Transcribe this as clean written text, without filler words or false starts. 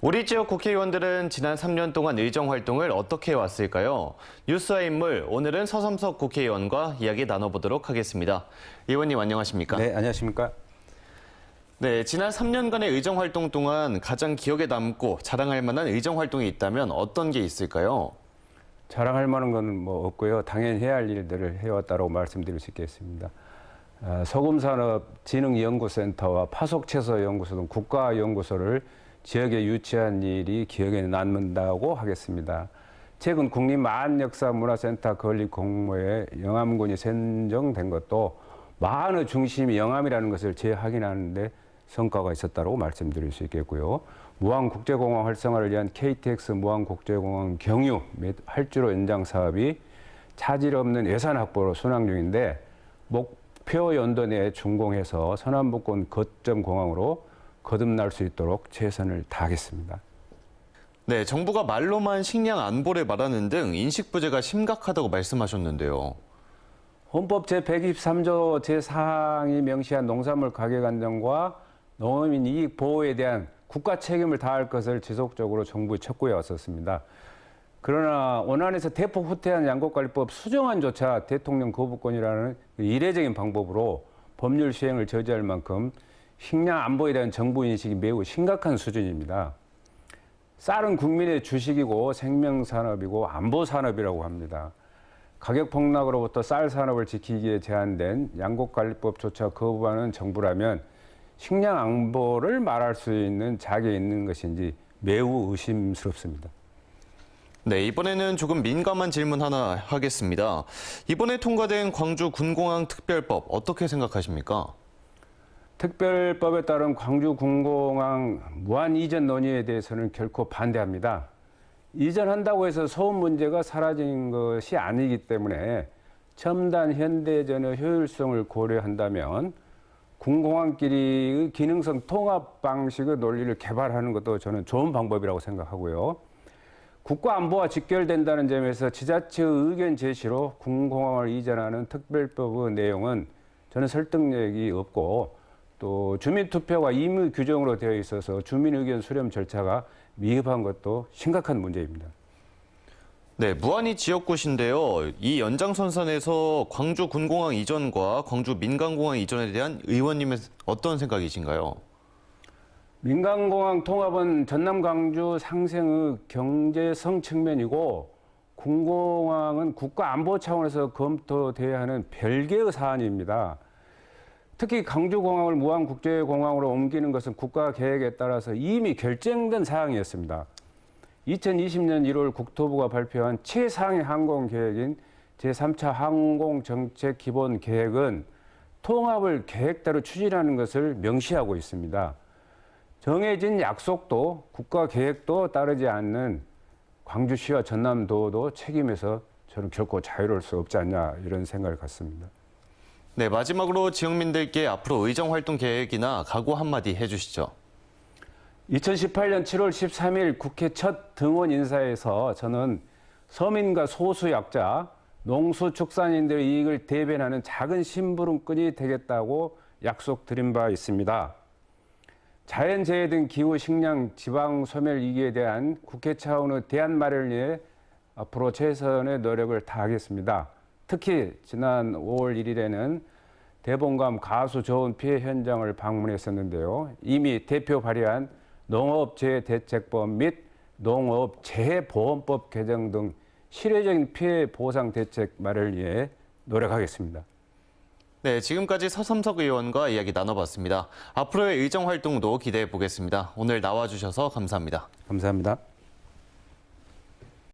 우리 지역 국회의원들은 지난 3년 동안 의정 활동을 어떻게 해왔을까요? 뉴스와 인물, 오늘은 서삼석 국회의원과 이야기 나눠보도록 하겠습니다. 의원님 안녕하십니까? 네, 안녕하십니까? 네, 지난 3년간의 의정 활동 동안 가장 기억에 남고 자랑할 만한 의정 활동이 있다면 어떤 게 있을까요? 자랑할 만한 건 뭐 없고요. 당연히 해야 할 일들을 해왔다고 말씀드릴 수 있겠습니다. 소금산업진흥연구센터와 파속채소연구소 등 국가연구소를 지역에 유치한 일이 기억에 남는다고 하겠습니다. 최근 국립만역사문화센터 건립 공모에 영암군이 선정된 것도 만의 중심이 영암이라는 것을 재확인하는 데 성과가 있었다고 말씀드릴 수 있겠고요. 무안국제공항 활성화를 위한 KTX 무안국제공항 경유 및 활주로 연장 사업이 차질 없는 예산 확보로 순항 중인데 목표 연도 내에 준공해서 서남북권 거점 공항으로 거듭날 수 있도록 최선을 다하겠습니다. 네, 정부가 말로만 식량 안보를 말하는 등 인식 부재가 심각하다고 말씀하셨는데요. 헌법 제123조 제4항이 명시한 농산물 가격 안정과 농민 이익 보호에 대한 국가 책임을 다할 것을 지속적으로 정부에 촉구해 왔었습니다. 그러나 원안에서 대폭 후퇴한 양곡관리법 수정안조차 대통령 거부권이라는 이례적인 방법으로 법률 시행을 저지할 만큼 식량 안보에 대한 정부 인식이 매우 심각한 수준입니다. 쌀은 국민의 주식이고 생명산업이고 안보산업이라고 합니다. 가격 폭락으로부터 쌀 산업을 지키기에 제안된 양곡관리법조차 거부하는 정부라면 식량 안보를 말할 수 있는 자격이 있는 것인지 매우 의심스럽습니다. 네, 이번에는 조금 민감한 질문 하나 하겠습니다. 이번에 통과된 광주 군공항 특별법 어떻게 생각하십니까? 특별법에 따른 광주 군공항 무한 이전 논의에 대해서는 결코 반대합니다. 이전한다고 해서 소음 문제가 사라진 것이 아니기 때문에 첨단 현대전의 효율성을 고려한다면 군공항끼리의 기능성 통합 방식의 논리를 개발하는 것도 저는 좋은 방법이라고 생각하고요. 국가 안보와 직결된다는 점에서 지자체의 의견 제시로 군공항을 이전하는 특별법의 내용은 저는 설득력이 없고 또 주민투표가 임의 규정으로 되어 있어서 주민의견 수렴 절차가 미흡한 것도 심각한 문제입니다. 네, 무안이 지역구신데요. 이 연장선상에서 광주 군공항 이전과 광주 민간공항 이전에 대한 의원님의 어떤 생각이신가요? 민간공항 통합은 전남 광주 상생의 경제성 측면이고 군공항은 국가 안보 차원에서 검토돼야 하는 별개의 사안입니다. 특히 광주공항을 무안국제공항으로 옮기는 것은 국가 계획에 따라서 이미 결정된 사항이었습니다. 2020년 1월 국토부가 발표한 최상위 항공계획인 제3차 항공정책 기본계획은 통합을 계획대로 추진하는 것을 명시하고 있습니다. 정해진 약속도 국가 계획도 따르지 않는 광주시와 전남도도 책임에서 저는 결코 자유로울 수 없지 않냐 이런 생각을 갖습니다. 네, 마지막으로 지역민들께 앞으로 의정 활동 계획이나 각오 한마디 해주시죠. 2018년 7월 13일 국회 첫 등원 인사에서 저는 서민과 소수약자, 농수축산인들의 이익을 대변하는 작은 심부름꾼이 되겠다고 약속드린 바 있습니다. 자연재해 등 기후, 식량, 지방 소멸 위기에 대한 국회 차원의 대안 마련을 위해 앞으로 최선의 노력을 다하겠습니다. 특히 지난 5월 1일에는 대봉감 가수 저온 피해 현장을 방문했었는데요. 이미 대표 발의한 농업재해대책법 및 농업재해보험법 개정 등 실효적인 피해 보상 대책 마련을 위해 노력하겠습니다. 네, 지금까지 서삼석 의원과 이야기 나눠봤습니다. 앞으로의 의정 활동도 기대해 보겠습니다. 오늘 나와주셔서 감사합니다. 감사합니다.